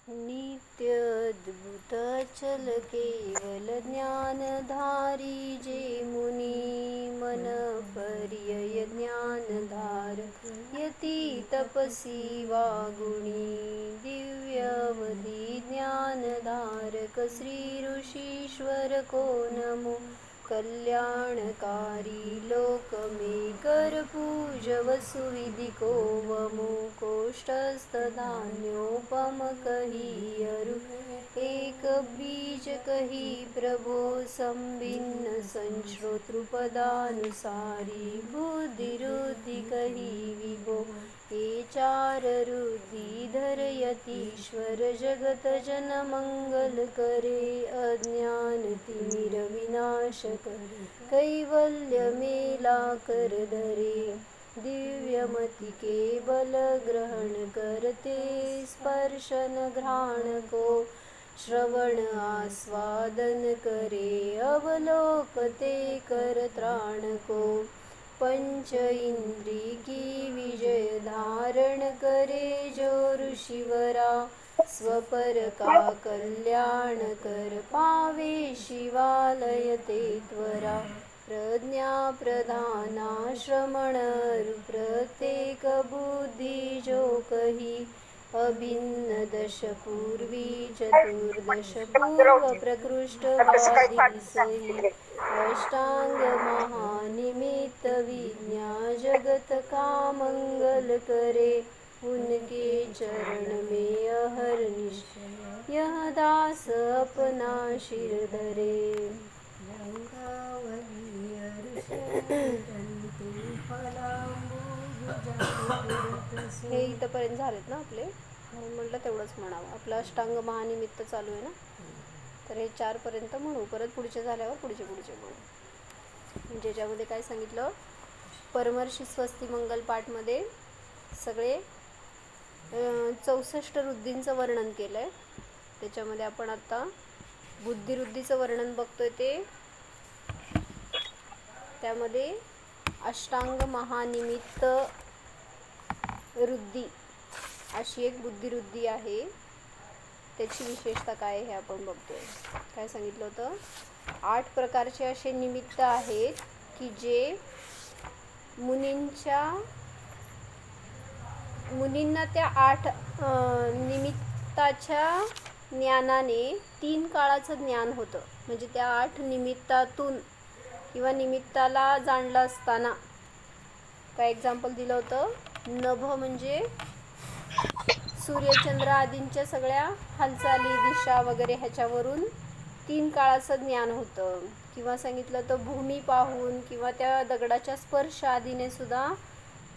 नित्य अद्भुत चल केवल ज्ञानधारी जे मुनी मन पर्यय ज्ञानधार यती तपसी वागुणी दिव्यवधी ज्ञानधारक श्री ऋषीश्वर को नमो कल्याणकारी लोकमे कर पूजव सुविधि को वमो कोष्ठस्थ धान्योपम कही अरु एक बीज कही प्रभो संभिन्न संश्रोतृपदानुसारी बुद्धिरुद्धि कही विभो हे चार रुद्धि धरयतीश्वर जगत जन मंगल करे अज्ञान तिमिर विनाश करे कैवल्य मेला कर धरे दिव्यमति के बल ग्रहण करते स्पर्शन घ्राण को श्रवण आस्वादन करे अवलोकते कर त्राण को पंच इंद्री की विजय धारण करे जो ऋषिवरा स्वपर का कल्याण कर पावे शिवालय ते त्वरा प्रज्ञा प्रधाना श्रमण प्रत्येक बुद्धि जो कही अभिन्न दश पूर्वी चतुर्दश पूर्व प्रकृष्ट सही अष्टांग महानिमित्त विज्ञा जगत का मंगल करे उनके चरण में अहर्निश यह दास अपना शिर धरे हे इथंपर्यंत झालेत ना आपले. म्हणून म्हटलं तेवढंच म्हणावं. आपलं अष्टांग महानिमित्त चालू आहे ना, तर हे 4 पर्यंत म्हणू. परत पुढचे झाल्यावर पुढचे म्हणू. ज्याच्यामध्ये काय सांगितलं, परमर्षी स्वस्ती मंगल पाठमध्ये सगळे 64 रुद्धींचं वर्णन केलं आहे. त्याच्यामध्ये आपण आता बुद्धिरुद्धीचं वर्णन बघतोय. त्यामध्ये अष्टांग महानिमित्त रुद्धी अशी एक बुद्धिरुद्धी आहे. त्याची विशेषता काय हे आपण बघतोय. काय सांगितलं होतं, 8 प्रकारचे असे निमित्त आहेत की जे मुनींना त्या 8 निमित्ताच्या ज्ञानाने 3 काळाचं ज्ञान होतं. म्हणजे त्या 8 निमित्तातून किंवा निमित्ताला जाणलं असताना काय एक्झाम्पल दिलं होतं. नभ म्हणजे सूर्यचंद्र आदींच्या सगळ्या हालचाली दिशा वगैरे ह्याच्यावरून 3 काळाचं ज्ञान होतं. किंवा सांगितलं तर भूमी पाहून किंवा त्या दगडाच्या स्पर्श आदीने सुद्धा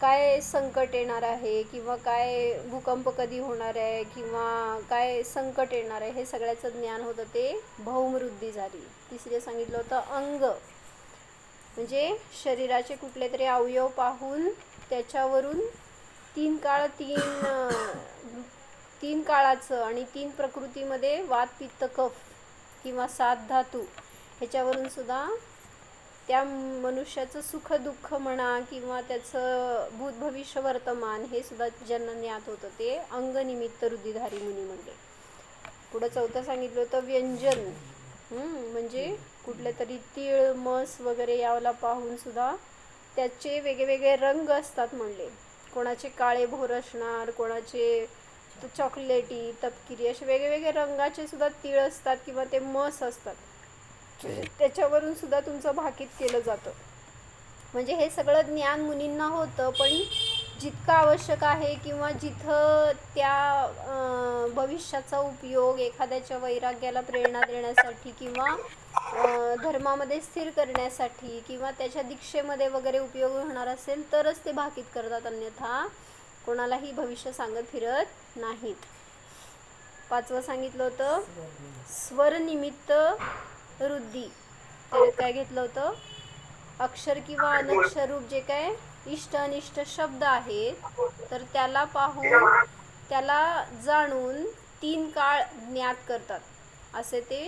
काय संकट येणार आहे किंवा काय भूकंप कधी होणार आहे किंवा काय संकट येणार आहे हे सगळ्याचं ज्ञान होतं. ते भौमवृद्धी झाली. तिसरे सांगितलं होतं अंग म्हणजे शरीराचे कुठले तरी अवयव पाहून त्याच्यावरून 3 काळाचं आणि 3 प्रकृतीमध्ये वात पित्त कफ किंवा 7 धातू ह्याच्यावरून सुद्धा त्या मनुष्याचं सुख दुःख म्हणा किंवा त्याचं भूत भविष्य वर्तमान हे सुद्धा ज्यांना ज्ञात होतं ते अंगनिमित्त रुद्धिधारी मुनी म्हणले. पुढं 4थं सांगितलं होतं व्यंजन. म्हणजे कुठले तरी तीळ मस वगैरे याला पाहून सुद्धा त्याचे वेगवेगळे रंग असतात म्हणले. कोणाचे काळे भोर असणार, कोणाचे चॉकलेटी तपकिरी असे वेगवेगळे रंगाचे सुद्धा तीळ असतात किंवा ते मस असतात. त्याच्यावरून सुद्धा तुमचं भाकीत केलं जातं. म्हणजे हे सगळं ज्ञान मुनींना होतं. पण जितकं आवश्यक आहे किंवा जिथं त्या भविष्याचा उपयोग एखाद्याच्या वैराग्याला प्रेरणा देण्यासाठी किंवा धर्मामध्ये स्थिर करण्यासाठी किंवा त्याच्या दीक्षेमध्ये वगैरे उपयोग होणार असेल तरच ते भाकीत करतात. अन्यथा कोणालाही भविष्य सांगत फिरत नाहीत. 5वं सांगितलं होतं स्वरनिमित्त रुद्धी. त्याच्यात काय घेतलं होतं, अक्षर किंवा अनक्षर रूप जे काय इष्ट अनिष्ट शब्द आहेत तर त्याला पाहून त्याला जाणून 3 काळ ज्ञात करतात. असे ते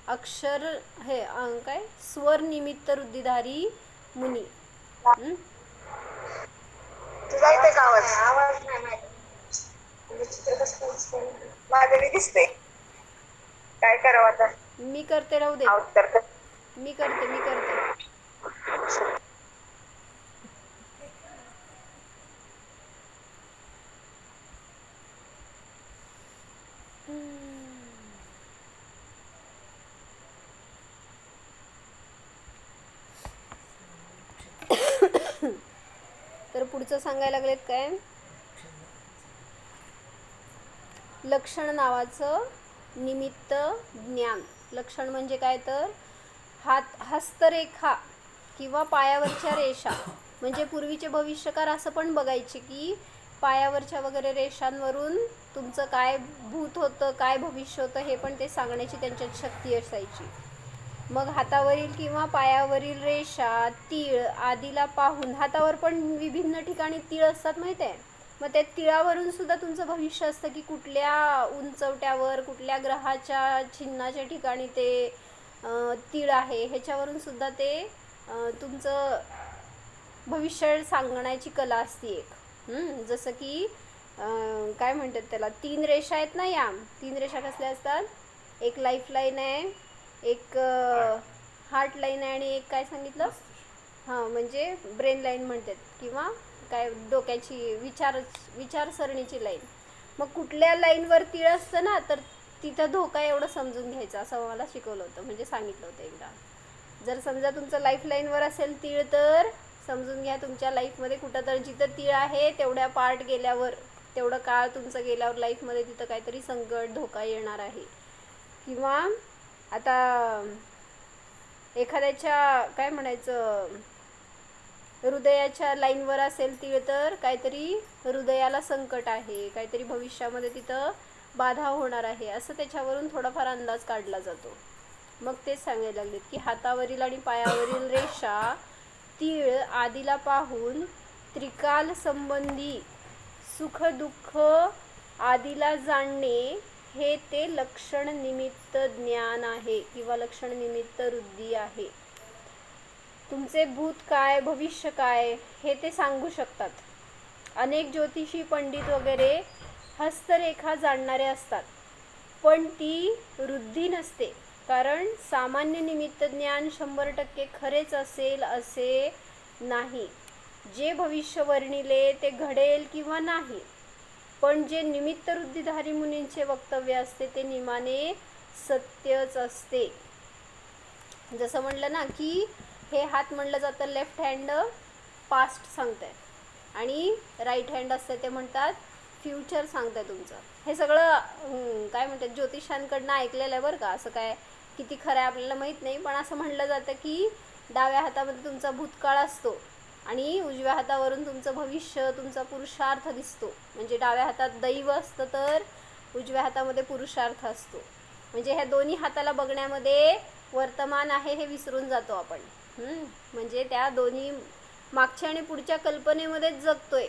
अक्षर हे काय स्वर निमित्त रुद्धिधारी मुनी. तुझा इथे आवाज नाही माहिती. माझं मी दिसते. काय करावं आता? मी करते, राहू दे. उत्तर कर. मी करते. तर पुढचं सांगायला लागलेत काय, लक्षण नावाचं निमित्त ज्ञान. लक्षण म्हणजे काय तर हस्तरेखा किंवा पायावरच्या रेषा. म्हणजे पूर्वीचे भविष्यकार असं पण बघायचे की पायावरच्या वगैरे रेषांवरून तुमचं काय भूत होतं, काय भविष्य होतं हे पण ते सांगण्याची त्यांच्यात शक्ती असायची. मग हातावरील किंवा पायावरील रेषा, तीळ आदीला पाहून, हातावर पण विभिन्न ठिकाणी तीळ असतात माहिती आहे. मग त्या तिळावरून सुद्धा तुमचं भविष्य असतं की कुठल्या उंचवट्यावर, कुठल्या ग्रहाच्या चिन्हाच्या ठिकाणी ते तीळ आहे, ह्याच्यावरून सुद्धा ते तुमचं भविष्य सांगण्याची कला असते एक. जसं की काय म्हणतात त्याला, 3 रेषा आहेत ना, या 3 रेषा कसल्या असतात, एक लाईफ लाईन आहे, एक हार्ट लाईन आहे, आणि एक काय सांगितलं, हां म्हणजे ब्रेन लाईन म्हणतात, किंवा काय डोक्याची विचारसरणीची लाईन. मग कुठल्या लाईनवर तीळ असतं ना, तर तिथं धोका एवढं समजून घ्यायचं, असं मला शिकवलं होतं, म्हणजे सांगितलं होतं एकदा. जर समजा तुमचं लाईफ लाईनवर असेल तीळ, तर समजून घ्या तुमच्या लाईफमध्ये कुठं तर जिथं तीळ आहे तेवढ्या पार्ट गेल्यावर, तेवढं काळ तुमचं गेल्यावर लाईफमध्ये तिथं काहीतरी संकट, धोका येणार आहे. किंवा आता एखाद्याच्या काय म्हणायचं, हृदयाच्या लाईनवर असेल तीळ, तर काहीतरी हृदयाला संकट आहे, काहीतरी भविष्यामध्ये तिथं बाधा होणार आहे, असं त्याच्यावरून थोडाफार अंदाज काढला जातो. मग तेच सांगायला लागलेत की हातावरील आणि पायावरील रेषा, तीळ आदीला पाहून त्रिकाल संबंधी सुख दुःख आदीला जाणणे, हे ते लक्षण निमित्त ज्ञान आहे किंवा लक्षण निमित्त वृद्धी आहे. तुमचे भूत काय, भविष्य काय, हे ते सांगू शकतात. अनेक ज्योतिषी पंडित वगैरे हस्तरेखा जाणणारे असतात, पण ती वृद्धी नसते, कारण सामान्य निमित्त ज्ञान 100% खरेच असेल असे नाही. जे भविष्य वर्णिले ते घडेल किंवा नाही, पण जे निमित्त वृद्धिधारी मुनींचे वक्तव्य असते ते निमाने सत्यच असते. जसं म्हणलं ना की हे हात म्हणलं जातं लेफ्ट हँड पास्ट सांगतंय, आणि राईट हँड असते ते म्हणतात फ्युचर सांगतंय तुमचं. हे सगळं काय म्हणतात ज्योतिषांकडनं ऐकलेलं आहे बरं का. असं काय किती खरं आहे आपल्याला माहीत नाही, पण असं म्हणलं जातं की डाव्या हातामध्ये तुमचा भूतकाळ असतो आणि उजव्या हातावरून तुमचं भविष्य, तुमचा पुरुषार्थ दिसतो. म्हणजे डाव्या हातात दैव असतं तर उजव्या हातामध्ये पुरुषार्थ असतो. म्हणजे ह्या दोन्ही हाताला बघण्यामध्ये वर्तमान आहे हे विसरून जातो आपण. म्हणजे त्या दोन्ही मागच्या आणि पुढच्या कल्पनेमध्येच जगतोय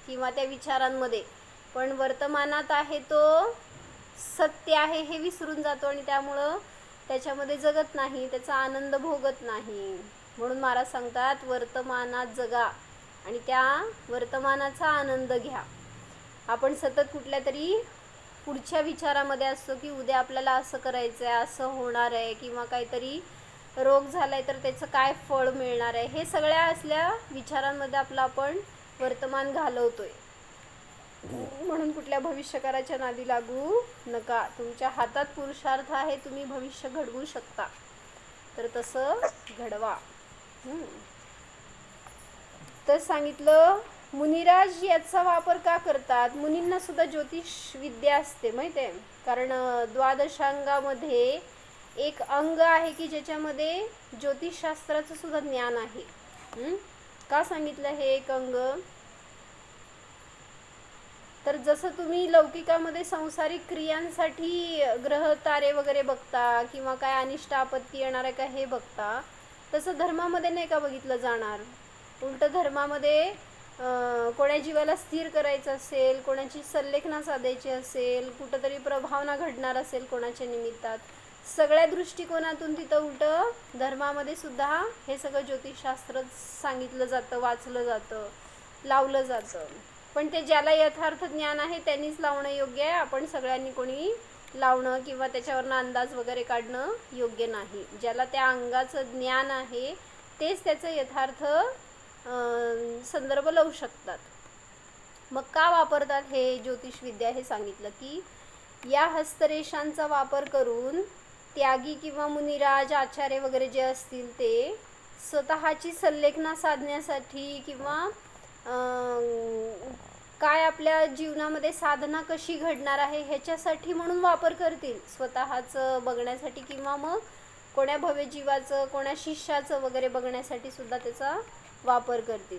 किंवा त्या विचारांमध्ये, पण वर्तमानात आहे तो सत्य आहे हे विसरून जातो, आणि त्यामुळं त्याच्यामध्ये जगत नाही, त्याचा आनंद भोगत नाही. म्हणून महाराज सांगतात वर्तमानात जगा आणि त्या वर्तमानाचा आनंद घ्या. आपण सतत कुठल्या तरी पुढच्या विचारामध्ये असतो की उद्या आपल्याला असं करायचं आहे, असं होणार आहे, किंवा काहीतरी रोग झाला आहे तर त्याचं काय फळ मिळणार आहे, हे सगळ्या असल्या विचारांमध्ये आपलं आपण वर्तमान घालवतोय. म्हणून कुठल्या भविष्यकाराच्या नादी लागू नका. तुमच्या हातात पुरुषार्थ आहे, तुम्ही भविष्य घडवू शकता, तर तसं घडवा. तर सांगितलं मुनिराज याचा वापर का करतात. मुनींना सुद्धा ज्योतिष विद्या असते माहिती आहे, कारण द्वादशांगामध्ये एक अंग आहे की ज्याच्यामध्ये ज्योतिषशास्त्राचं सुद्धा ज्ञान आहे. का सांगितलं हे एक अंग, तर जसं तुम्ही लौकिकामध्ये सांसारिक क्रियांसाठी ग्रह तारे वगैरे बघता किंवा काय अनिष्ट आपत्ती येणार आहे का हे बघता, तसं धर्मामध्ये नाही का बघितलं जाणार. उलटं धर्मामध्ये कोणा जीवाला स्थिर करायचं असेल, कोणाची सल्लेखना साधायची असेल, कुठंतरी प्रभावना घडणार असेल कोणाच्या निमित्तात, सगळ्या दृष्टिकोनातून तिथं उलटं धर्मामध्ये सुद्धा हे सगळं ज्योतिषशास्त्र सांगितलं जातं, वाचलं जातं, लावलं जातं. पण ते ज्याला यथार्थ ज्ञान आहे त्यांनीच लावणं योग्य आहे. आपण सगळ्यांनी कोणी लावणं किंवा त्याच्यावरनं अंदाज वगैरे काढणं योग्य नाही. ज्याला त्या अंगाचं ज्ञान आहे तेच त्याचं यथार्थ संदर्भ लावू शकतात. मग का वापरतात हे ज्योतिषविद्या हे सांगितलं की या हस्तरेषांचा वापर करून त्यागी किंवा मुनिराज आचार्य वगैरे जे असतील ते स्वतःची संलेखना साधण्यासाठी किंवा काय आपल्या जीवनामध्ये साधना कशी घडणार आहे ह्याच्यासाठी म्हणून वापर करतील, स्वतःचं बघण्यासाठी किंवा मग कोण्या भव्य जीवाचं कोण्या शिष्याचं वगैरे बघण्यासाठी सुद्धा त्याचा वापर करतील.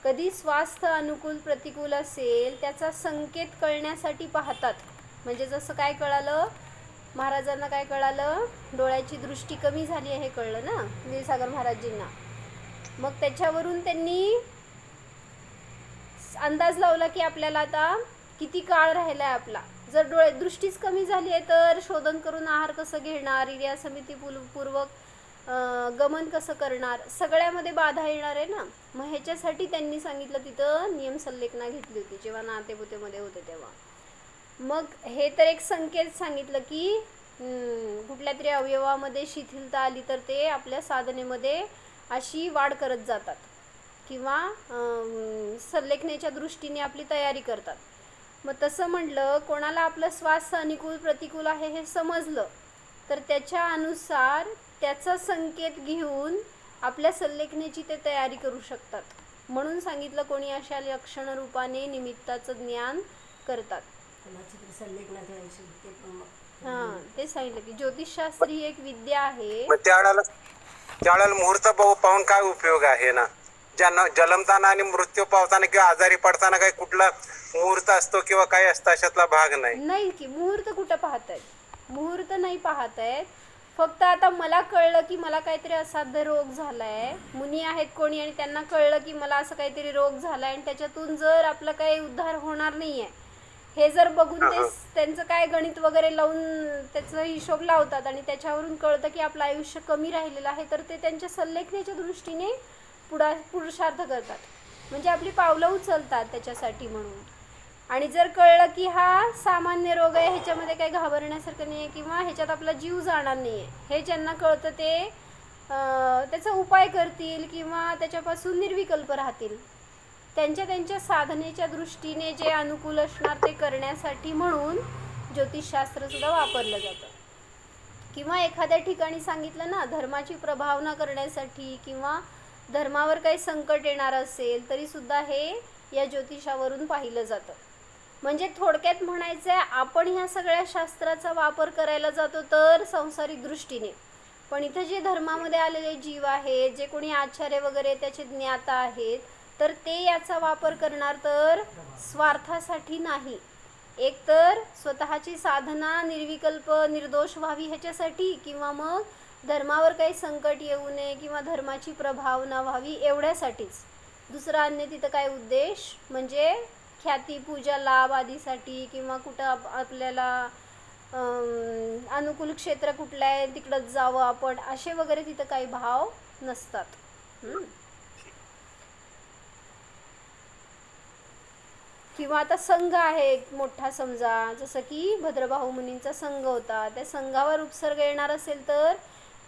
कधी स्वास्थ्य अनुकूल प्रतिकूल असेल त्याचा संकेत कळण्यासाठी पाहतात. म्हणजे जसं काय कळालं महाराजांना, काय कळालं, डोळ्याची दृष्टी कमी झाली आहे कळलं ना क्षीरसागर महाराजजींना. मग त्याच्यावरून त्यांनी अंदाज लावला की आपल्याला आता किती काळ राहिला आहे आपला. जर दृष्टीच कमी झाली आहे तर शोधन करून आहार कसं घेणार, क्रिया समितीपूर्वक गमन कसं करणार, सगळ्यामध्ये बाधा येणार आहे ना. मग ह्याच्यासाठी त्यांनी सांगितलं तिथं नियम संलेखना घेतली होती जेव्हा नातेपुतेमध्ये होते तेव्हा. मग हे तर एक संकेत सांगितलं की कुठल्या तरी अवयवामध्ये शिथिलता आली तर ते आपल्या साधनेमध्ये अशी वाढ करत जातात किंवा संलेखनेच्या दृष्टीने आपली तयारी करतात. मग तसं म्हटलं कोणाला आपलं स्वास्थ्य अनुकूल प्रतिकूल आहे हे समजलं तर त्याच्या अनुसार त्याचा संकेत घेऊन आपल्या संलेखनेची ते तयारी करू शकतात. म्हणून सांगितलं कोणी अशा लक्षण रूपाने निमित्ताचं ज्ञान करतात. हां, ते सांगितलं की ज्योतिषशास्त्र ही एक विद्या आहे. त्यावेळेला मुहूर्त पाहून काय उपयोग आहे ना. ज्यांना जन्मताना आणि मृत्यू पावताना किंवा आजारी पडताना काही कुठला मुहूर्त असतो किंवा काही असतं अशातला भाग नाही की मुहूर्त कुठं पाहतायत, मुहूर्त नाही पाहतायत. फक्त आता मला कळलं की मला काहीतरी असाध्य रोग झालाय, मुनी आहेत कोणी आणि त्यांना कळलं की मला असं काहीतरी रोग झालाय आणि त्याच्यातून जर आपलं काही उद्धार होणार नाहीये हे जर बघून ते त्यांचं काय गणित वगैरे लावून त्याचा हिशोब लावतात आणि त्याच्यावरून कळतं की आपलं आयुष्य कमी राहिलेलं आहे तर ते त्यांच्या संलेखनाच्या दृष्टीने पुरुषार्थ करतात. म्हणजे आपली पावलं उचलतात त्याच्यासाठी म्हणून. आणि जर कळलं की हा सामान्य रोग आहे ह्याच्यामध्ये काही घाबरण्यासारखं नाही आहे किंवा ह्याच्यात आपला जीव जाणार नाही आहे हे ज्यांना कळतं ते त्याचा उपाय करतील किंवा त्याच्यापासून निर्विकल्प राहतील. त्यांच्या साधनेच्या दृष्टीने जे अनुकूल असणार ते करण्यासाठी म्हणून ज्योतिषशास्त्रसुद्धा वापरलं जातं. किंवा एखाद्या ठिकाणी सांगितलं ना धर्माची प्रभावना करण्यासाठी किंवा धर्मावर काही संकट येणार असेल तरीसुद्धा हे या ज्योतिषावरून पाहिलं जातं. म्हणजे थोडक्यात म्हणायचं आहे आपण ह्या सगळ्या शास्त्राचा वापर करायला जातो तर सांसारिक दृष्टीने, पण इथं जे धर्मामध्ये आलेले जीव आहेत जे कोणी आचार्य वगैरे त्याचे ज्ञाता आहेत तर ते याचा वापर करणार तर स्वार्थासाठी नाही, एक तर स्वतःची साधना निर्विकल्प निर्दोष व्हावी ह्याच्यासाठी किंवा मग धर्मावर काही संकट येऊ नये किंवा धर्माची प्रभावना व्हावी एवढ्यासाठीच. दुसरा अन्य तिथं काय उद्देश म्हणजे ख्याती पूजा लाभ आदीसाठी किंवा कुठं आपल्याला अनुकूल क्षेत्र कुठलं आहे तिकडंच जावं आपण असे वगैरे तिथं काही भाव नसतात. किंवा आता संघ आहे एक मोठा समजा जसं की भद्रबाहू मुनींचा संघ होता, त्या संघावर उपसर्ग येणार असेल तर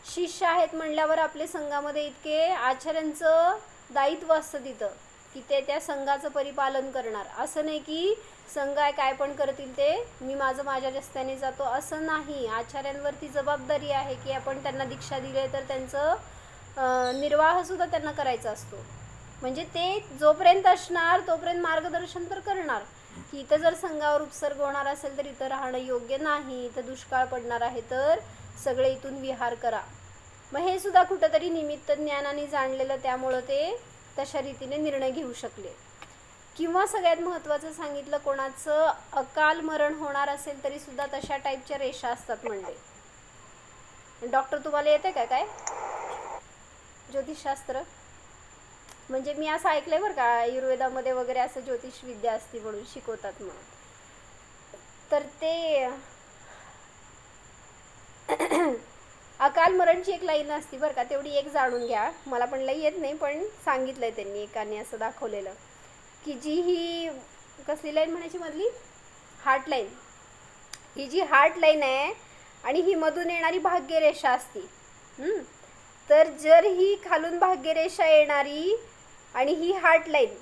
शिष्य आहेत म्हणल्यावर आपले संघामध्ये इतके आचार्यांचं दायित्व असतं तिथं की ते त्या संघाचं परिपालन करणार. असं नाही की संघ आहे काय पण करतील ते मी माझ्या रस्त्याने जातो असं नाही. आचार्यांवरती जबाबदारी आहे की आपण त्यांना दीक्षा दिली तर त्यांचं निर्वाहसुद्धा त्यांना करायचा असतो. म्हणजे ते जोपर्यंत असणार तोपर्यंत मार्गदर्शन तर करणार की इथं जर संघावर उपसर्ग होणार असेल तर इथं राहणं योग्य नाही, इथं दुष्काळ पडणार आहे तर सगळे इथून विहार करा. मग हे सुद्धा कुठंतरी निमित्त ज्ञानाने जाणलेलं त्यामुळं ते तशा रीतीने निर्णय घेऊ शकले. किंवा सगळ्यात महत्त्वाचं सांगितलं कोणाचं अकाल मरण होणार असेल तरी सुद्धा तशा टाईपच्या रेषा असतात. म्हणजे डॉक्टर तुम्हाला येते काय ज्योतिषशास्त्र म्हणजे मी असं ऐकलंय बरं का आयुर्वेदामध्ये वगैरे असं ज्योतिष विद्या असते म्हणून शिकवतात म्हणून. तर ते अकाल मरणची एक लाईन असती बरं का तेवढी एक जाणून घ्या. मला पण लई येत नाही पण सांगितलंय त्यांनी एकाने असं दाखवलेलं की जी ही कसली लाईन म्हणायची मधली, हार्ट लाईन, ही जी हार्ट लाईन आहे आणि ही मधून येणारी भाग्यरेषा असती. तर जर ही खालून भाग्यरेषा येणारी आणि ही हार्ट लाईन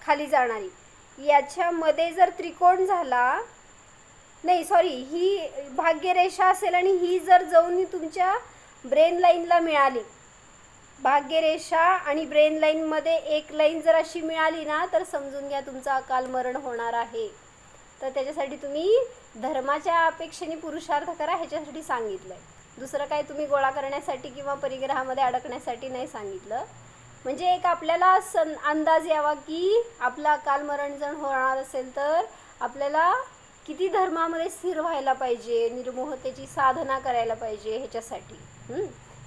खाली जाणारी, याच्यामध्ये जर त्रिकोण झाला, नाही सॉरी, ही भाग्यरेषा असेल आणि ही जर जाऊन तुमच्या ब्रेन लाईनला मिळाली, भाग्यरेषा आणि ब्रेन लाईनमध्ये एक लाईन जर अशी मिळाली ना, तर समजून घ्या तुमचं अकाल मरण होणार आहे. तर त्याच्यासाठी तुम्ही धर्माच्या अपेक्षेने पुरुषार्थ करा, ह्याच्यासाठी सांगितलं आहे. दुसरं काय तुम्ही गोळा करण्यासाठी किंवा परिग्रहामध्ये अडकण्यासाठी नाही सांगितलं. म्हणजे एक आपल्याला अंदाज यावा की आपलं अकाल मरण जर होणार असेल तर आपल्याला किती धर्मामध्ये स्थिर व्हायला पाहिजे, निर्मोहतेची साधना करायला पाहिजे ह्याच्यासाठी.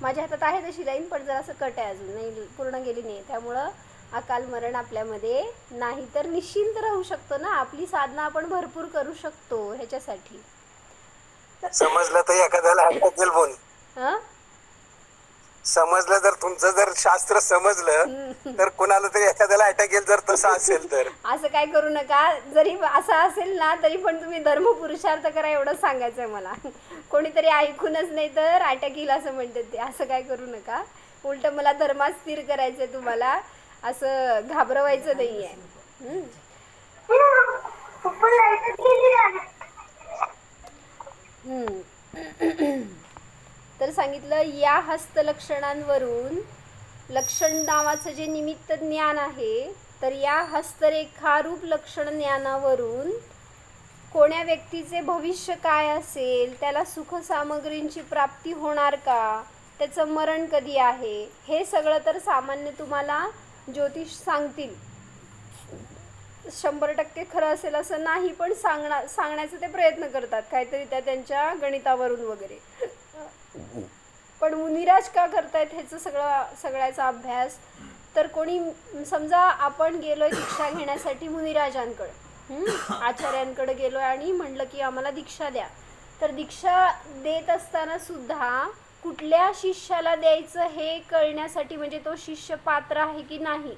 माझ्या हातात आहे तशी लाईन, पण जरासं कट आहे, अजून नाही पूर्ण गेली नाही. त्यामुळं अकाल मरण आपल्यामध्ये नाही, तर निश्चिंत राहू शकतो ना, आपली साधना आपण भरपूर करू शकतो ह्याच्यासाठी. समजलं तर एखाद्याला अटक येईल बोल. समजलं, जर तुमचं जर शास्त्र समजलं तर कोणाला तरी एखाद्याला अटॅक येईल, जर तसं असेल तर. असं काय करू नका. जरी असं असेल ना तरी पण तुम्ही धर्म पुरुषार्थ करा, एवढं सांगायचं आहे मला. कोणीतरी ऐकूनच नाही तर अटॅक येईल असं म्हणतात ते. असं काय करू नका. उलट मला धर्मात स्थिर करायचं आहे तुम्हाला, असं घाबरवायचं नाही आहे. तर सांगितलं या हस्तलक्षणांवरून, लक्षण नावाचं जे निमित्त ज्ञान आहे, तर या हस्तरेखारूप लक्षण ज्ञानावरून कोण्या व्यक्तीचे भविष्य काय असेल, त्याला सुखसामग्रींची प्राप्ती होणार का, त्याचं मरण कधी आहे, हे सगळं तर सामान्य तुम्हाला ज्योतिष सांगतील. 100% खरं असेल असं नाही, पण सांगण्याचा ते प्रयत्न करतात काहीतरी त्या त्यांच्या गणितावरून वगैरे. पण मुनिराज का करतायत ह्याचं सगळ्याचा अभ्यास, तर कोणी समजा आपण गेलोय दीक्षा घेण्यासाठी मुनिराजांकडे, आचार्यांकडे गेलोय आणि म्हणलं की आम्हाला दीक्षा द्या, तर दीक्षा देत असताना सुद्धा कुठल्या शिष्याला द्यायचं हे कळण्यासाठी, म्हणजे तो शिष्य पात्र आहे की नाही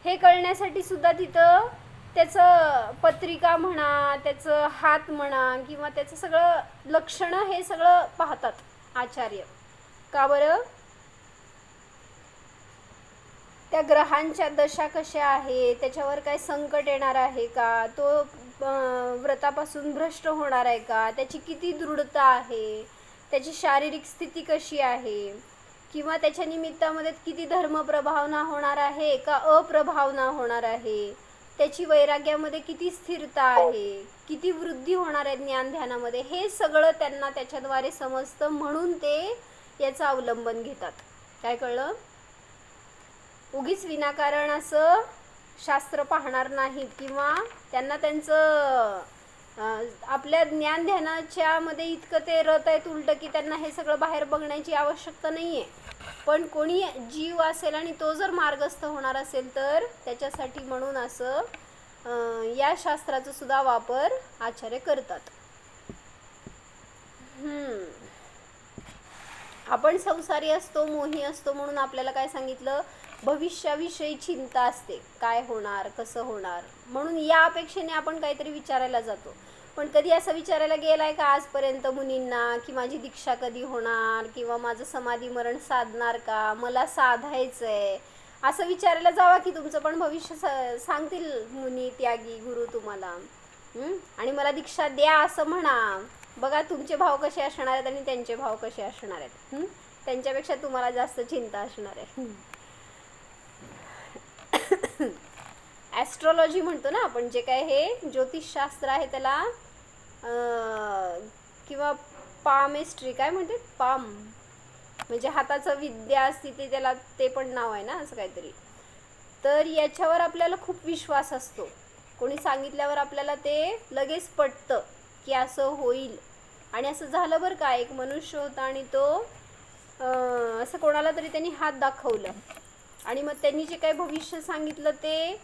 हे कळण्यासाठी सुद्धा तिथं त्याचं पत्रिका म्हणा, त्याचं हात म्हणा, किंवा त्याचं सगळं लक्षणं हे सगळं पाहतात आचार्य. का बरं? त्या ग्रहांच्या दशा कशा आहे, त्याच्यावर काय संकट येणार आहे का, तो व्रतापासून भ्रष्ट होणार आहे का, त्याची किती दृढता आहे, त्याची शारीरिक स्थिती कशी आहे, किंवा त्याच्या निमित्तामध्ये किती धर्मप्रभावना होणार आहे का अप्रभावना होणार आहे, त्याची वैराग्यामध्ये किती स्थिरता आहे, किती वृद्धी होणार आहे ज्ञान ध्यानामध्ये, हे सगळं त्यांना त्याच्याद्वारे समजतं. म्हणून ते याचं अवलंबन घेतात. काय कळलं? उगीच विनाकारण असं शास्त्र पाहणार नाहीत, किंवा त्यांना त्यांचं आपल्या ज्ञान ध्यानाच्या मध्ये इतकं ते रत आहेत उलट की त्यांना हे सगळं बाहेर बघण्याची आवश्यकता नाही आहे. पण कोणी जीव असेल आणि तो जर मार्गस्थ होणार असेल तर त्याच्यासाठी म्हणून असं या शास्त्राचा सुद्धा वापर आचार्य करतात. आपण संसारी असतो, मोही असतो, म्हणून आपल्याला काय सांगितलं, भविष्याविषयी चिंता असते, काय होणार, कसं होणार, म्हणून या अपेक्षेने आपण काहीतरी विचारायला जातो. पण कधी असं विचारायला गेलाय का आजपर्यंत मुनींना की माझी दीक्षा कधी होणार, किंवा माझं समाधी मरण साधणार का, मला साधायचं आहे, असं विचारायला जावा की तुमचं पण भविष्य सांगतील मुनी त्यागी गुरु तुम्हाला. आणि मला दीक्षा द्या असं म्हणा. बघा तुमचे भाव कसे असणार आहेत आणि त्यांचे भाव कसे असणार आहेत. त्यांच्यापेक्षा तुम्हाला जास्त चिंता असणार आहे. ॲस्ट्रॉलॉजी म्हणतो ना आपण, जे काय हे ज्योतिषशास्त्र आहे त्याला, किंवा पामेस्ट्री काय म्हणते, पाम म्हणजे हाताचं विद्या असते ते, त्याला ते पण नाव आहे ना असं काहीतरी. तर याच्यावर आपल्याला खूप विश्वास असतो. कोणी सांगितल्यावर आपल्याला ते लगेच पटतं की असं होईल. आणि असं झालं बरं का. एक मनुष्य होता आणि तो असं कोणाला तरी त्यांनी हात दाखवलं आणि मग त्यांनी जे काही भविष्य सांगितलं ते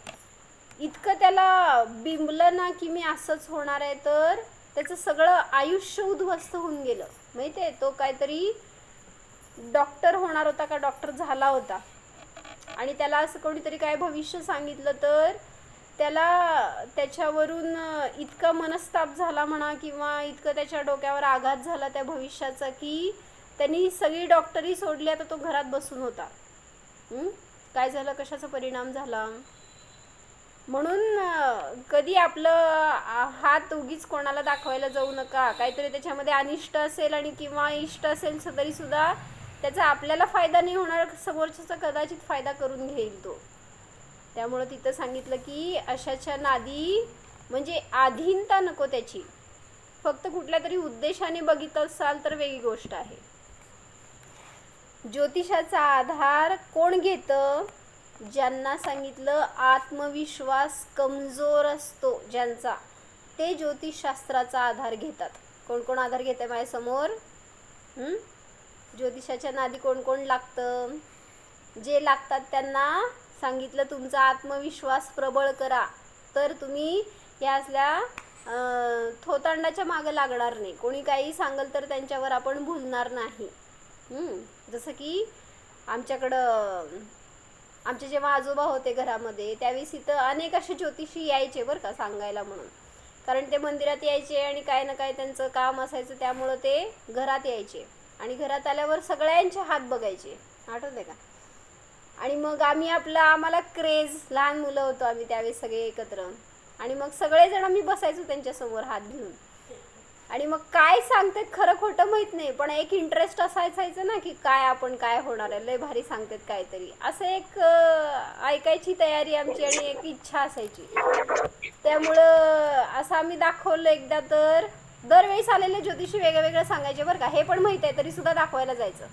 इतकं त्याला बिंबलं ना की मी असंच होणार आहे, तर त्याचं सगळं आयुष्य उद्ध्वस्त होऊन गेलं. माहिती आहे, तो काहीतरी डॉक्टर होणार होता का डॉक्टर झाला होता आणि त्याला असं कोणीतरी काय भविष्य सांगितलं तर त्याला त्याच्यावरून इतका मनस्ताप झाला म्हणा किंवा इतकं त्याच्या डोक्यावर आघात झाला त्या भविष्याचा की त्यांनी सगळी डॉक्टरी सोडली. आता तो घरात बसून होता. काय झालं, कशाचा परिणाम झाला. म्हणून कधी आपलं हात उगीच कोणाला दाखवायला जाऊ नका. काहीतरी त्याच्यामध्ये अनिष्ट असेल आणि किंवा इष्ट असेल तरी सुद्धा त्याचा आपल्याला फायदा नाही होणार, समोरच्याचा कदाचित फायदा करून घेईल तो. त्यामुळं तिथं सांगितलं की अशाच्या नादी म्हणजे अधीनता नको त्याची, फक्त कुठल्या तरी उद्देशाने बघित असाल तर वेगळी गोष्ट आहे. ज्योतिषाचा आधार कोण घेतं? ज्यांना सांगितलं आत्मविश्वास कमजोर असतो ज्यांचा, ते ज्योतिषशास्त्राचा आधार घेतात. कोण कोण आधार घेत आहे माझ्यासमोर? ज्योतिषाच्या नादी कोण कोण लागतं? जे लागतात त्यांना सांगितलं तुमचा आत्मविश्वास प्रबळ करा, तर तुम्ही या असल्या थोतांडाच्या मागं लागणार नाही. कोणी काही सांगल तर त्यांच्यावर आपण भुलणार नाही. जसं की आमच्याकडं आमचे जेव्हा आजोबा होते घरामध्ये त्यावेळेस इथं अनेक असे ज्योतिषी यायचे बरं का सांगायला म्हणून, कारण ते मंदिरात यायचे आणि काय ना काय त्यांचं काम असायचं, त्यामुळं ते घरात यायचे आणि घरात आल्यावर सगळ्यांचे हात बघायचे. आठवते का? आणि मग आम्हाला क्रेज, लहान मुलं होतो आम्ही त्यावेळेस सगळे एकत्र, आणि मग सगळेजण आम्ही बसायचो त्यांच्यासमोर हात घेऊन. आणि मग काय सांगतात खरं खोटं माहीत नाही, पण एक इंटरेस्ट असायचं ना की काय होणार आहे, लय भारी सांगतात काहीतरी, असं एक ऐकायची तयारी आमची आणि एक इच्छा असायची. त्यामुळं असं आम्ही दाखवलं एकदा, तर दरवेळेस आलेले ज्योतिषी वेगळं वेगळं सांगायचे बरं का. हे पण माहीत आहे तरी सुद्धा दाखवायला जायचं.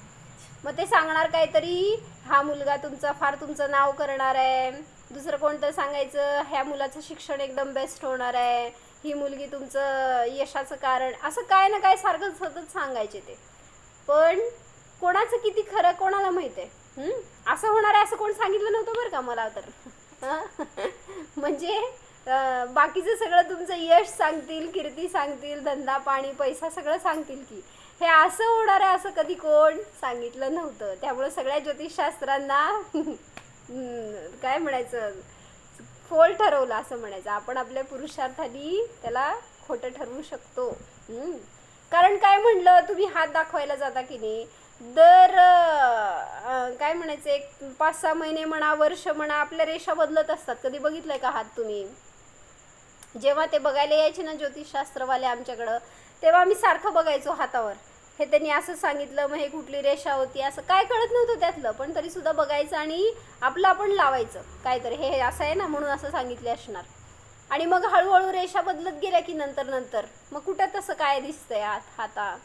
मग ते सांगणार काहीतरी, हा मुलगा तुमचं नाव करणार आहे. दुसरं कोणतं सांगायचं, ह्या मुलाचं शिक्षण एकदम बेस्ट होणार आहे, ही मुलगी तुमचं यशाचं कारण, असं काय ना काय सारखं सतत सांगायचे ते. पण कोणाचं किती खरं कोणाला माहित आहे. असं होणार आहे असं कोण सांगितलं नव्हतं बरं का मला तर. म्हणजे बाकीचं सगळं तुमचं यश सांगतील, कीर्ती सांगतील, धंदा पाणी पैसा सगळं सांगतील की हे असं होणार आहे असं कधी कोण सांगितलं नव्हतं. त्यामुळे सगळ्या ज्योतिषशास्त्रांना काय म्हणायचं, फोल ठरवलं असं म्हणायचं. आपण आपल्या पुरुषार्थाने त्याला खोटं ठरवू शकतो. कारण काय म्हणलं, तुम्ही हात दाखवायला जाता की नाही, दर काय म्हणायचं, एक 5-6 महिने म्हणा, वर्ष म्हणा, आपल्या रेषा बदलत असतात. कधी बघितलंय का हात तुम्ही? जेव्हा ते बघायला यायचे ना ज्योतिषशास्त्रवाले आमच्याकडं, तेव्हा आम्ही सारखं बघायचो हातावर, हे त्यांनी असं सांगितलं, मग हे कुठली रेषा होती, असं काय कळत नव्हतं त्यातलं, पण तरी सुद्धा बघायचं आणि आपलं आपण लावायचं काहीतरी, हे असं आहे ना म्हणून असं सांगितले असणार. आणि मग हळूहळू रेषा बदलत गेल्या की नंतर मग कुठं तसं काय दिसतंय हातात.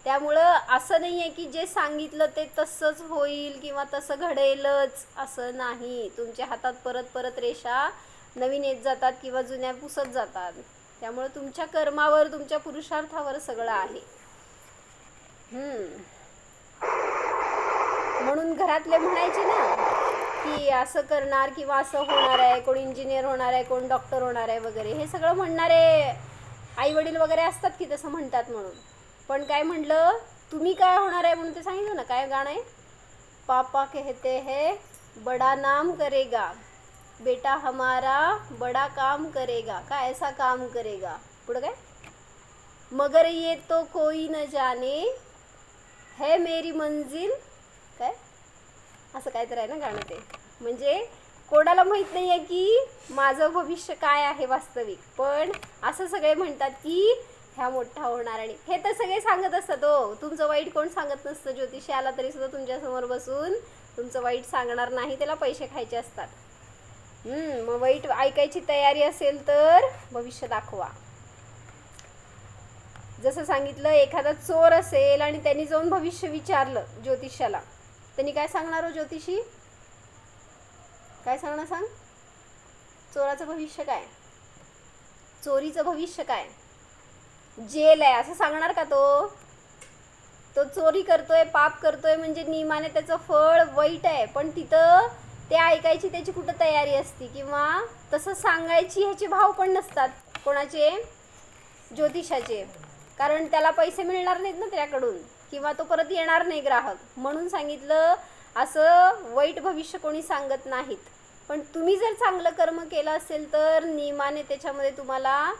त्यामुळं असं नाही आहे की जे सांगितलं ते तसंच होईल किंवा तसं घडेलच, असं नाही. तुमच्या हातात परत रेषा नवीन येत जातात किंवा जुन्या पुसत जातात. त्यामुळं तुमच्या कर्मावर, तुमच्या पुरुषार्थावर सगळं आहे. म्हणून घरातले म्हणायचे ना की असं करणार किंवा असं होणार आहे, कोण इंजिनियर होणार आहे, कोण डॉक्टर होणार आहे वगैरे, हे सगळं म्हणणारे आई वडील वगैरे असतात की तसं म्हणतात म्हणून. पण काय म्हणलं, तुम्ही काय होणार आहे म्हणून ते सांगितलं ना. काय गाणं आहे, पापा कहते हैं बड़ा नाम करेगा, बेटा हमारा बड़ा काम करेगा, का ऐसा काम करेगा. पुढं काय, मगर ये तो कोई न जाने है मेरी मंजिल, काय असं काहीतरी आहे ना गाणं ते. म्हणजे कोणाला माहीत नाही आहे की माझं भविष्य काय आहे वास्तविक, पण असं सगळे म्हणतात की ह्या मोठा होणार. आणि हे तर सगळे सांगत असतात. हो, तुमचं वाईट कोण सांगत नसतं. ज्योतिषी आला तरी सुद्धा तुमच्यासमोर बसून तुमचं वाईट सांगणार नाही, त्याला पैसे खायचे असतात. मग वाईट ऐकायची तयारी असेल तर भविष्य दाखवा. जसं सांगितलं, एखादा चोर असेल आणि त्यांनी जाऊन भविष्य विचारलं ज्योतिषाला, त्यांनी काय सांगणार हो ज्योतिषी? काय सांगणार सांग? चोराचं भविष्य काय, चोरीचं भविष्य काय? जेल आहे असं सांगणार का तो चोरी करतोय, पाप करतोय, म्हणजे नियमाने त्याचं फळ वाईट आहे, पण तिथं ते ऐकायची त्याची कुठं तयारी असती किंवा तसं सांगायची ह्याचे भाव पण नसतात कोणाचे, ज्योतिषाचे. कारण त्याला पैसे मिळणार नाहीत ना त्याकडून किंवा तो परत येणार नाही ग्राहक. म्हणून सांगितलं असं वाईट भविष्य कोणी सांगत नाहीत. पण तुम्ही जर चांगलं कर्म केलं असेल तर नियमाने त्याच्यामध्ये तुम्हाला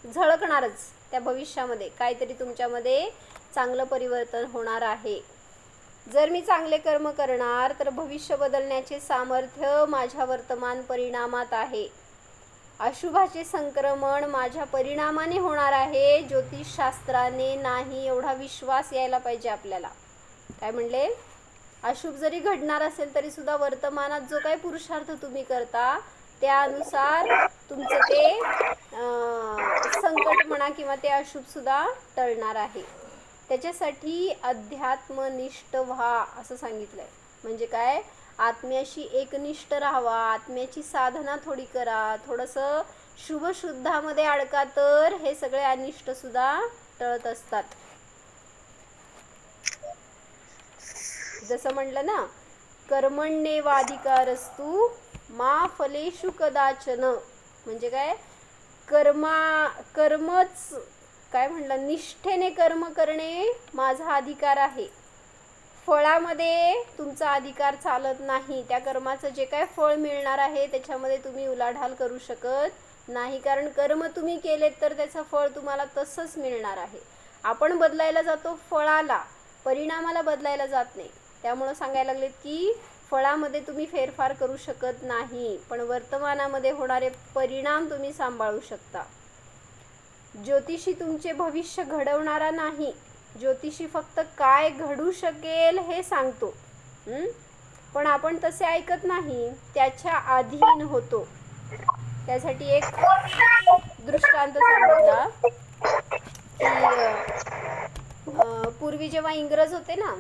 झळकणारच, त्या भविष्यामध्ये काहीतरी तुमच्यामध्ये चांगलं परिवर्तन होणार आहे. जर मी चांगले कर्म करणार तर भविष्य बदलण्याचे सामर्थ्य माझ्या वर्तमान परिणामात आहे. अशुभाचे संक्रमण माझ्या परिणामाने होणार आहे, ज्योतिषशास्त्राने नाही, एवढा विश्वास यायला पाहिजे आपल्याला. काय म्हणले? अशुभ जरी घडणार असेल तरी सुद्धा वर्तमानात जो काही पुरुषार्थ तुम्ही करता त्यानुसार तुमचं ते संकट म्हणा किंवा ते अशुभ सुद्धा टळणार आहे. त्याच्यासाठी अध्यात्मनिष्ठ व्हा असं सांगितलंय. म्हणजे काय? आत्म्याशी एकनिष्ठ राहावा, आत्म्याची साधना थोडी करा, थोडंसं शुभशुद्धामध्ये अडका तर हे सगळे अनिष्ट सुद्धा टळत असतात. जसं म्हणलं ना, कर्मण्येवाधिकारस्तु मा फलेषु कदाचन. म्हणजे काय? कर्मच काय म्हणलं, निष्ठेने कर्म करणे माझा अधिकार आहे. फळामध्ये तुमचा अधिकार चालत नाही. त्या कर्माचं जे काय फळ मिळणार आहे त्याच्यामध्ये तुम्ही उलाढाल करू शकत नाही, कारण कर्म तुम्ही केलेत तर त्याचं फळ तुम्हाला तसंच मिळणार आहे. आपण बदलायला जातो फळाला, परिणामाला बदलायला जात नाही. त्यामुळं सांगायला लागलेत की फळामध्ये तुम्ही फेरफार करू शकत नाही, पण वर्तमानामध्ये होणारे परिणाम तुम्ही सांभाळू शकता. ज्योतिषी तुमचे भविष्य घडवणारा नाही, ज्योतिषी फक्त काय घडू शकेल हे सांगतो. पण आपण तसे ऐकत नाही, त्याच्या अधीन होतो. त्यासाठी एक दृष्टांत सांगितला की पूर्वी जेव्हा इंग्रज होते ना,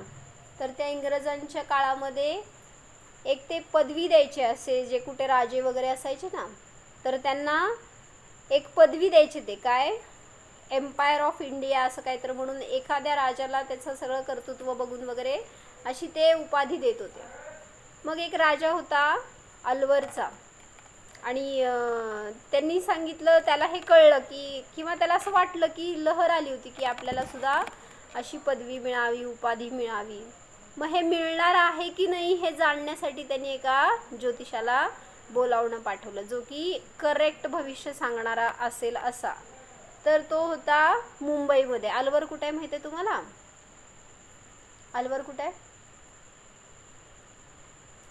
तर त्या इंग्रजांच्या काळामध्ये एक ते पदवी द्यायचे, असे जे कुठे राजे वगैरे असायचे ना, तर त्यांना एक पदवी द्यायचे. ते काय, एम्पायर ऑफ इंडिया असं काहीतरी म्हणून एखाद्या राजाला त्याचं सगळं कर्तृत्व बघून वगैरे अशी ते उपाधी देत होते. मग एक राजा होता अलवरचा, आणि त्यांनी सांगितलं, त्याला हे कळलं की किंवा त्याला असं वाटलं की लहर आली होती की आपल्याला सुद्धा अशी पदवी मिळावी, उपाधी मिळावी. मग हे मिळणार आहे की नाही हे जाणण्यासाठी त्यांनी एका ज्योतिषाला बोलावणं पाठवलं, जो की करेक्ट भविष्य सांगणारा असेल असा. तर तो होता मुंबईमध्ये. अलवर कुठे आहे माहिती आहे तुम्हाला? अलवर कुठे आहे?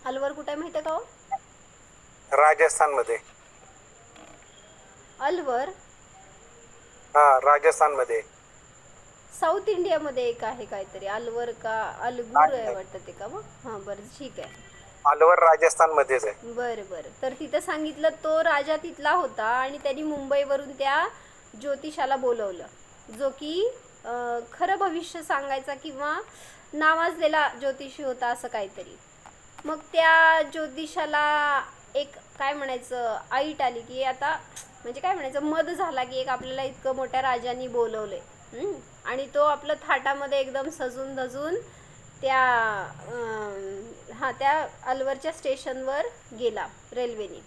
अलवर कुठे आहे माहिती आहे का हो? राजस्थान मध्ये. अलवर राजस्थान मध्ये. साऊथ इंडियामध्ये एक आहे काहीतरी, अलवर का अलगूर आहे वाटतं ते का? मग हां बरं ठीक आहे. अलवर राजस्थान मध्येच आहे. बरं. तर तिथं सांगितलं तो राजा तिथला होता आणि त्यांनी मुंबईवरून त्या ज्योतिषाला बोलवलं, जो की खरं भविष्य सांगायचा किंवा नावाजलेला ज्योतिषी होता असं काहीतरी. मग त्या ज्योतिषाला एक काय म्हणायचं ऐट आली की आता म्हणजे काय म्हणायचं मद झाला की एक आपल्याला इतकं मोठ्या राजांनी बोलवलंय. आणि तो आपलं थाटामध्ये एकदम सजून धजून त्या त्या अलवरच्या स्टेशनवर गेला रेल्वेने.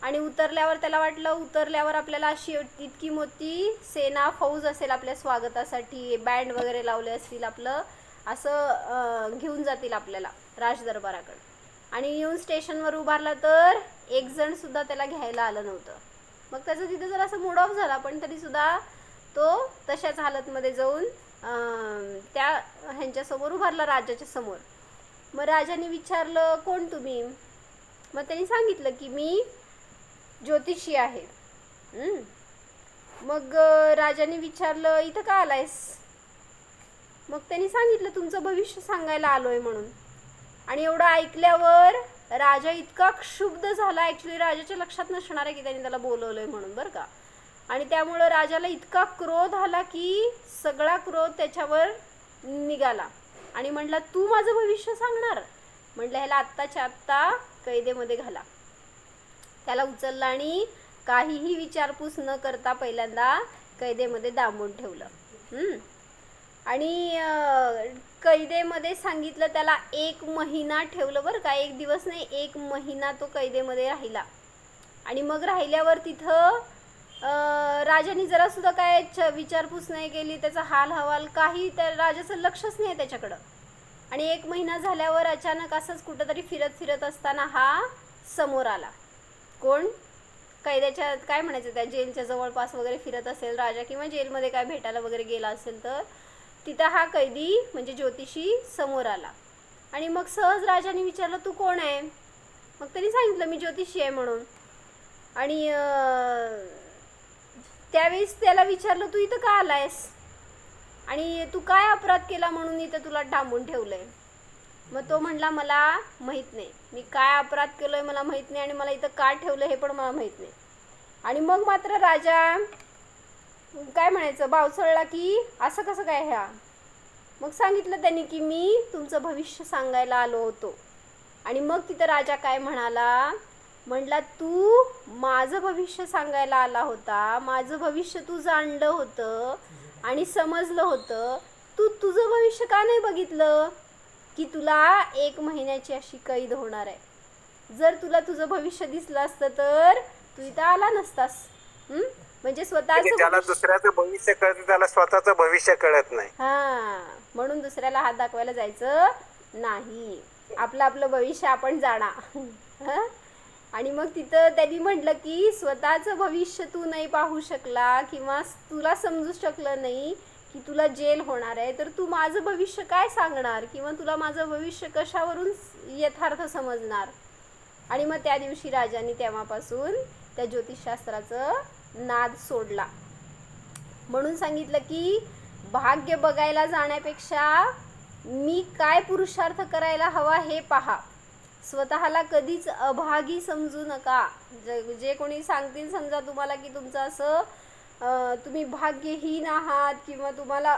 आणि उतरल्यावर त्याला वाटलं, उतरल्यावर आपल्याला अशी इतकी मोठी सेना फौज असेल आपल्या स्वागतासाठी, बँड वगैरे लावले असतील, आपलं असं घेऊन जातील आपल्याला राजदरबाराकडे. आणि येऊन स्टेशनवर उभारला तर एक जण सुद्धा त्याला घ्यायला आलं नव्हतं. मग त्याचं तिथं जर असं मूड ऑफ झाला, पण तरीसुद्धा तो तशाच हालतमध्ये जाऊन त्या ह्यांच्यासमोर उभारला, राजाच्या समोर. मग राजाने विचारलं, कोण तुम्ही? मग त्यांनी सांगितलं की मी ज्योतिषी आहे. मग राजाने विचारलं, इथं का आलायस? मग त्यांनी सांगितलं, तुमचं भविष्य सांगायला आलोय म्हणून. आणि एवढं ऐकल्यावर राजा इतका क्षुब्ध झाला, ॲक्च्युली राजाच्या लक्षात नसणार आहे की त्यांनी त्याला बोलवलंय म्हणून, बरं का. आणि त्यामुळं राजाला इतका क्रोध आला की सगळा क्रोध त्याच्यावर निघाला आणि म्हटला, तू माझं भविष्य सांगणार? म्हटलं ह्याला आत्ताच्या आत्ता कैदेमध्ये घाला. त्याला उचललं आणि काहीही विचारपूस न करता पहिल्यांदा कैदेमध्ये डांबून ठेवलं. आणि कैदेमध्ये सांगितलं त्याला 1 महिना ठेवलं, बरं का. 1 दिवस नाही, 1 महिना तो कैदेमध्ये राहिला. आणि मग राहिल्यावर तिथं राजाने जरासुद्धा काय विचारपूस नाही केली, त्याचा हाल हवाल काही, त्या राजाचं लक्षच नाही त्याच्याकडं. आणि 1 महिना झाल्यावर अचानक असंच कुठंतरी फिरत असताना हा समोर आला. कोण? कैद्याच्या काय म्हणायचं, त्या जेलच्या जवळपास वगैरे फिरत असेल राजा, किंवा जेलमध्ये काय भेटायला वगैरे गेला असेल, तर तिथं हा कैदी म्हणजे ज्योतिषी समोर आला. आणि मग सहज राजाने विचारलं, तू कोण आहे? मग त्यांनी सांगितलं, मी ज्योतिषी आहे म्हणून. आणि त्यावेळेस त्याला विचारलं, तू इथं का आलायस आणि तू काय अपराध केला म्हणून इथं तुला डांबून ठेवलंय? मग तो म्हणला, मला माहीत नाही, मी काय अपराध केलोय मला माहीत नाही, आणि मला इथं का ठेवलं हे पण मला माहीत नाही. आणि मग मात्र राजा काय म्हणायचं, बावचळला की असं कसं काय ह्या? मग सांगितलं त्यांनी की मी तुमचं भविष्य सांगायला आलो होतो. आणि मग तिथं राजा काय म्हणाला, म्हणला, तू माझं भविष्य सांगायला आला होता, माझं भविष्य तू जाणलं होतं आणि समजलं होतं, तू तुझं भविष्य का नाही बघितलं की तुला 1 महिन्याची अशी कैद होणार आहे. जर तुला तुझं भविष्य दिसलं असतं तर तू इथं आला नसतास. म्हणजे स्वतःचं ज्याला दुसऱ्याचं भविष्य कळतं त्याला स्वतःचं भविष्य कळत नाही. म्हणून दुसऱ्याला हात दाखवायला जायचं नाही, आपलं आपलं भविष्य आपण जाणा. आणि मग तिथं त्यांनी म्हटलं की स्वतःचं भविष्य तू नाही पाहू शकला किंवा तुला समजू शकलं नाही की तुला जेल होणार आहे, तर तू माझं भविष्य काय सांगणार किंवा तुला माझं भविष्य कशावरून यथार्थ समजणार? आणि मग त्या दिवशी राजाने तेव्हापासून त्या ज्योतिषशास्त्राचं नाद सोडला. म्हणून सांगितलं की भाग्य बघायला जाण्यापेक्षा मी काय पुरुषार्थ करायला हवा हे पहा. स्वतःला कधीच अभागी समजू नका. जे कोणी सांगतील समजा तुम्हाला की तुमचं असं तुम्ही भाग्यहीन आहात किंवा तुम्हाला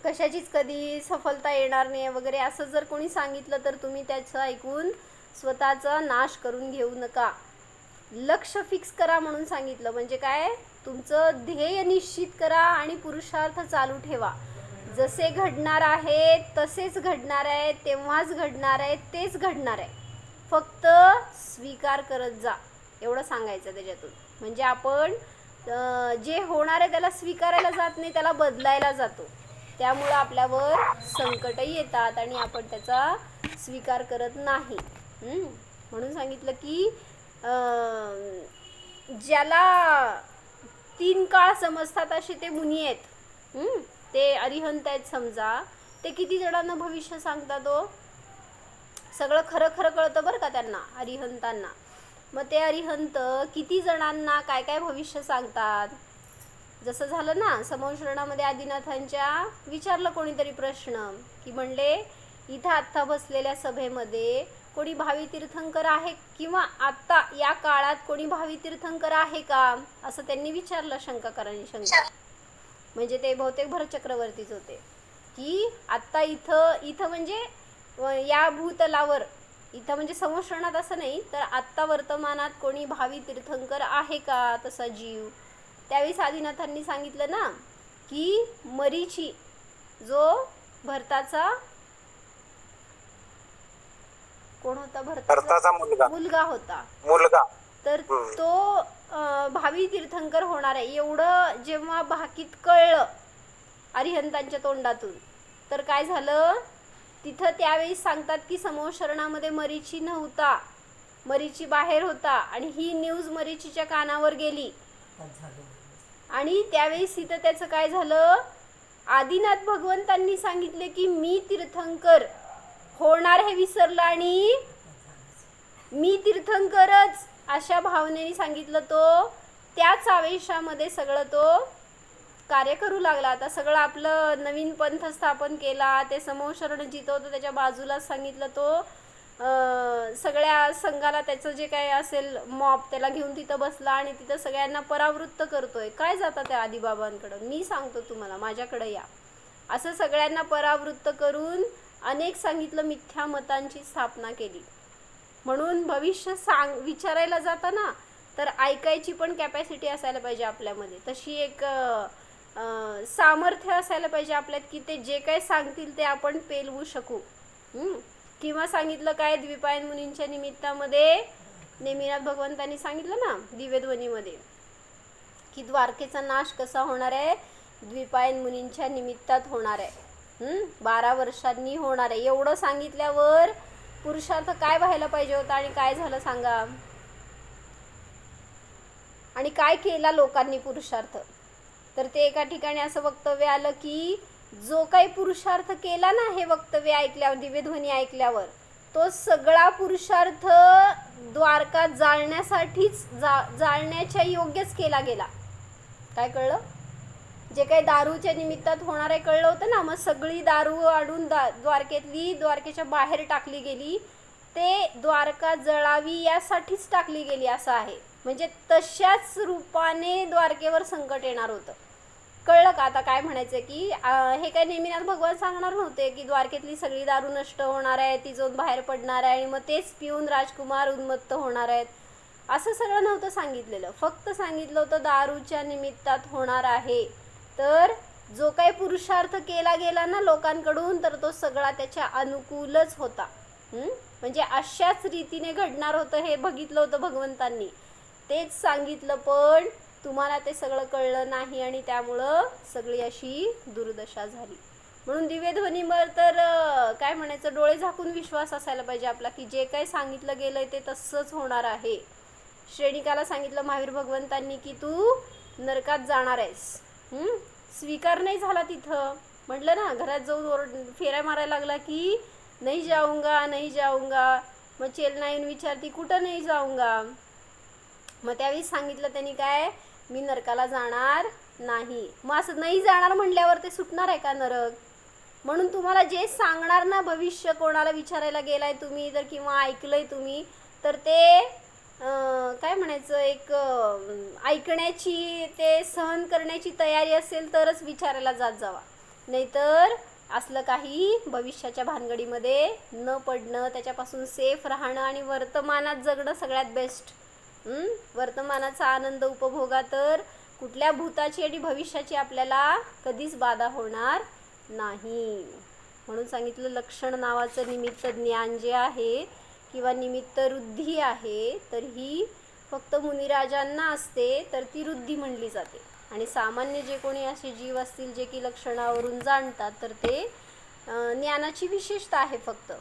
कशाचीच कधी सफलता येणार नाही वगैरे, असं जर कोणी सांगितलं तर तुम्ही त्याचं ऐकून स्वतःचा नाश करून घेऊ नका. लक्ष फिक्स करा म्हणून सांगितलं. म्हणजे काय, तुमचं ध्येय निश्चित करा आणि पुरुषार्थ चालू ठेवा. जसे घडणार आहे तसेच घडणार आहे, तेव्हाच घडणार आहे, तेच घडणार आहे. फक्त स्वीकार करत जा, एवढं सांगायचं त्याच्यातून. म्हणजे आपण जे होणार आहे त्याला स्वीकारायला जात नाही, त्याला बदलायला जातो. त्यामुळं आपल्यावर संकटही येतात आणि आपण त्याचा स्वीकार करत नाही. म्हणून सांगितलं की ज्याला 3 काळ समजतात असे ते मुनी आहेत. ते अरिहंत आहेत समजा. ते किती जणांना भविष्य सांगतात हो? सगळं खरं खरं कळतं बरं का त्यांना, अरिहंतांना. मग ते अरिहंत किती जणांना काय काय भविष्य सांगतात. जसं झालं ना समोश्रणामध्ये आदिनाथांच्या विचारलं कोणीतरी प्रश्न की म्हणले, इथं आत्ता बसलेल्या सभेमध्ये कोणी भावी तीर्थंकर आहे किंवा आत्ता या काळात कोणी भावी तीर्थंकर आहे का, असं त्यांनी विचारलं शंकाकारांनी. म्हणजे ते बहुतेक भरत चक्रवर्तीच होते की आत्ता इथं म्हणजे या भूतलावर, इथं म्हणजे संवत्सरणात असं नाही, तर आत्ता वर्तमानात कोणी भावी तीर्थंकर आहे का तसा जीव. त्यावेळी आदिनाथांनी सांगितलं ना की मरीची जो भरताचा कोण होता, भरताचा मुलगा होता, तर तो भावी तीर्थंकर होणार आहे. एवढं जेव्हा भाकीत कळलं अरिहंतांच्या तोंडातून, तर काय झालं तिथं त्यावेळी सांगतात की समोशरणामध्ये मरीची नव्हता, मरीची बाहेर होता. आणि ही न्यूज मरीचीच्या कानावर गेली आणि त्यावेळेस तिथं त्याचं काय झालं, आदिनाथ भगवंतांनी सांगितले की मी तीर्थंकर होणार हे विसरलं आणि मी तीर्थंकरच अशा भावनेने सांगितलं. तो त्याच आवेशामध्ये सगळं तो कार्य करू लागला. आता सगळं आपलं नवीन पंथ स्थापन केला, ते समोशरण जिथं होतं त्याच्या बाजूलाच सांगितलं, तो सगळ्या संघाला त्याचं जे काय असेल मॉब त्याला घेऊन तिथं बसला आणि तिथं सगळ्यांना परावृत्त करतोय. काय जाता त्या आदिबाबांकडं, मी सांगतो तुम्हाला, माझ्याकडे या, असं सगळ्यांना परावृत्त करून अनेक सांगितलं, मिथ्या मतांची स्थापना केली. म्हणून भविष्य विचारायला जाताना तर ऐकायची पण कॅपॅसिटी असायला पाहिजे आपल्यामध्ये. तशी एक सामर्थ्य असायला पाहिजे आपल्यात की ते जे काय सांगतील ते आपण पेलवू शकू. किंवा सांगितलं काय द्विपायन मुनींच्या निमित्तामध्ये नेमिनाथ भगवंतांनी सांगितलं ना दिव्यध्वनीमध्ये की द्वारकेचा नाश कसा होणार आहे, द्विपायन मुनींच्या निमित्तात होणार आहे, 12 वर्षांनी होणार आहे. एवढं सांगितल्यावर पुरुषार्थ काय व्हायला पाहिजे होता आणि काय झालं सांगा. आणि काय केला लोकांनी पुरुषार्थ. तर ते एका ठिकाणी असं वक्तव्य आलं की जो काही पुरुषार्थ केला ना हे वक्तव्य ऐकल्यावर, दिव्यध्वनी ऐकल्यावर, तो सगळा पुरुषार्थ द्वारका जाळण्यासाठीच जाळण्याच्या योग्यच केला गेला. काय कळलं? जे काही दारूच्या निमित्तात होणार आहे कळलं होतं ना. मग सगळी दारू आणून द्वारकेच्या बाहेर टाकली गेली. ते द्वारका जळावी यासाठीच टाकली गेली असं आहे. म्हणजे तशाच रूपाने द्वारकेवर संकट येणार होतं. कळलं का आता काय म्हणायचं की हे काय नेमिनाथ भगवान सांगणार नव्हते की द्वारकेतली सगळी दारू नष्ट होणार आहे, ती जाऊन बाहेर पडणार आहे आणि मग तेच पिऊन राजकुमार उन्मत्त होणार आहेत, असं सगळं नव्हतं सांगितलेलं. फक्त सांगितलं होतं दारूच्या निमित्तात होणार आहे. तर जो काही पुरुषार्थ केला गेला ना लोकांकडून, तर तो सगळा त्याच्या अनुकूलच होता. म्हणजे अशाच रीतीने घडणार होतं हे बघितलं होतं भगवंतांनी, तेच सांगितलं. पण तुम्हाला ते सगळं कळलं नाही आणि त्यामुळं सगळी अशी दुर्दशा झाली. म्हणून दिव्यध्वनीवर तर काय म्हणायचं, डोळे झाकून विश्वास असायला पाहिजे आपला की जे काही सांगितलं गेलंय ते तसंच होणार आहे. श्रेणिकाला सांगितलं महावीर भगवंतांनी की तू नरकात जाणार आहेस. स्वीकार नाही झाला तिथं. म्हटलं ना घरात जाऊन फेऱ्या मारायला लागला की नाही जाऊंगा नाही जाऊंगा. मग चेलना येऊन विचारती कुठं नाही जाऊंगा. मग त्यावेळी सांगितलं त्यांनी काय, मी नरकाला जाणार नाही. मग असं नाही जाणार म्हणल्यावर ते सुटणार आहे का नरक. म्हणून तुम्हाला जे सांगणार ना भविष्य, कोणाला विचारायला गेलाय तुम्ही तर किंवा ऐकलंय तुम्ही, तर ते काय म्हणायचं एक ऐकण्याची, ते सहन करण्याची तयारी असेल तरच विचारायला जात जावा. नाहीतर असलं काही भविष्याच्या भानगडीमध्ये न पडणं, त्याच्यापासून सेफ राहणं आणि वर्तमानात जगणं सगळ्यात बेस्ट. वर्तमानाचा आनंद उपभोगा, तर कुठल्या भूताची आणि भविष्याची आपल्याला कधीच बाधा होणार नाही. म्हणून सांगितलं लक्षण नावाचं निमित्त ज्ञान जे आहे किंवा निमित्त रुद्धी आहे, तर ही फक्त मुनिराजांना असते, तर ती रुद्धी म्हणली जाते. आणि सामान्य जे कोणी असे जीव असतील जे की लक्षणावरून जाणतात, तर ते ज्ञानाची विशेषता आहे फक्त.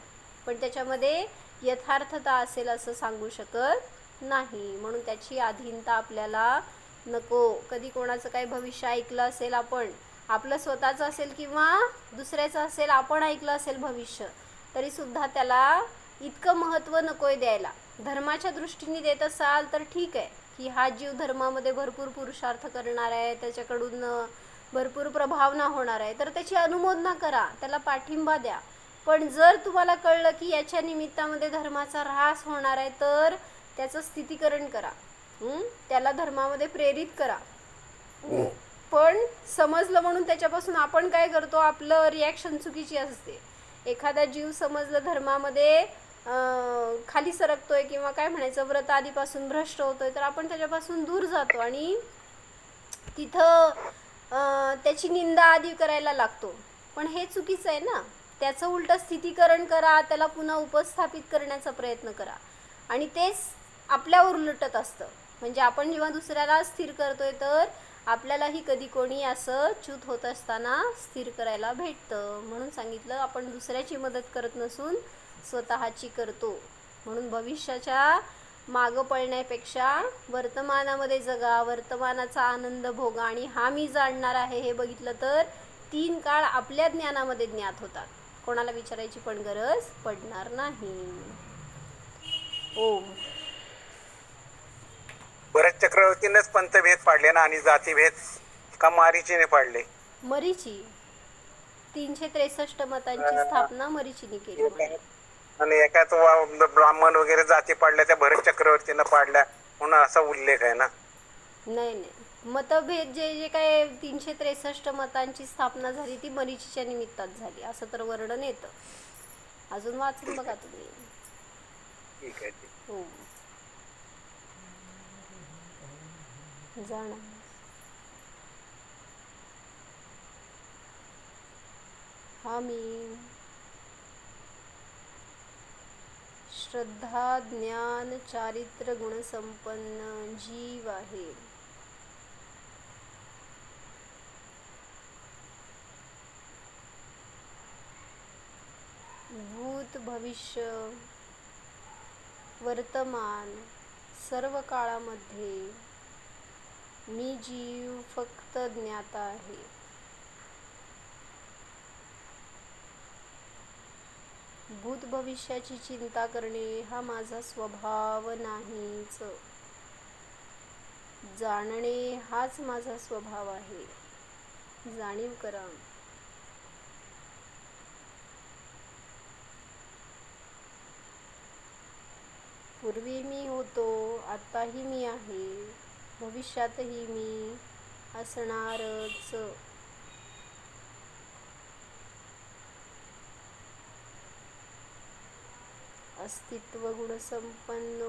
पण त्याच्यामध्ये यथार्थता असेल असं सांगू शकत नाही. म्हणून त्याची अधीनता आपल्याला नको. कधी कोणाचं काही भविष्य ऐकलं असेल आपण, आपलं स्वतःचं असेल किंवा दुसऱ्याचं असेल, आपण ऐकलं असेल भविष्य, तरीसुद्धा त्याला इतकं महत्त्व नको आहे द्यायला. धर्माच्या दृष्टीने देत असाल तर ठीक आहे की हा जीव धर्मामध्ये भरपूर पुरुषार्थ करणार आहे, त्याच्याकडून भरपूर प्रभावना होणार आहे, तर त्याची अनुमोदना करा, त्याला पाठिंबा द्या. पण जर तुम्हाला कळलं की याच्या निमित्तामध्ये धर्माचा ऱ्हास होणार आहे, तर त्याचं स्थितीकरण करा, त्याला धर्मामध्ये प्रेरित करा. पण समजलं म्हणून त्याच्यापासून आपण काय करतो, आपलं रिॲक्शन चुकीची असते. एखादा जीव समजलं धर्मामध्ये खाली सरकतोय किंवा काय म्हणायचं व्रत आधीपासून भ्रष्ट होतोय, तर आपण त्याच्यापासून दूर जातो आणि तिथं त्याची निंदा आधी करायला लागतो. पण हे चुकीचं आहे ना. त्याचं उलटं स्थितीकरण करा, त्याला पुन्हा उपस्थापित करण्याचा प्रयत्न करा. आणि तेच आपल्यावर उलटत असतं. म्हणजे आपण जेव्हा दुसऱ्याला स्थिर करतोय, तर आपल्यालाही कधी कोणी असं च्यूत होत असताना स्थिर करायला भेटतं. म्हणून सांगितलं आपण दुसऱ्याची मदत करत नसून स्वतःची करतो. म्हणून भविष्याच्या मागं पळण्यापेक्षा वर्तमानामध्ये जगा, वर्तमानाचा आनंद भोगा. आणि हा मी जाणणार आहे हे बघितलं तर 3 काळ आपल्या ज्ञानामध्ये ज्ञात होतात. कोणाला विचारायची पण गरज पडणार नाही. ओम. भरत चक्रवर्तीनेच पंथभेद पाडले ना, आणि जातीभेद का मारीचीने पाडले? मरीची 363 मतांची स्थापना मरीचीने केली. आणि एकाच ब्राह्मण वगैरे जाती पाडल्या त्या भरत चक्रवर्तीनं पाडल्या म्हणून असा उल्लेख आहे ना. नाही नाही, मतभेद जे काय 363 मतांची स्थापना झाली ती मरीचीच्या निमित्तात झाली असं तर वर्णन येतं. अजून वाचून बघा तुम्ही. ठीक आहे. हो जाणं. हा मी श्रद्धा ज्ञान चारित्र्य गुणसंपन्न जीव आहे. भूत भविष्य वर्तमान सर्व काळामध्ये मी जीव फक्त ज्ञाता आहे. भूत भविष्याची चिंता करणे हा माझा स्वभाव नाहीच. जाणणे हाच माझा स्वभाव आहे. जाणीव करा. पूर्वी मी होतो, आताही मी आहे, भविष्यातही मी असणारच. अस्तित्व गुणसंपन्नोऽहम्.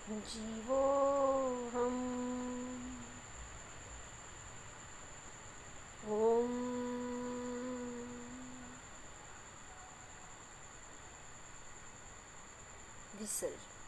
जीवोऽहम्. ओम विसर्जन.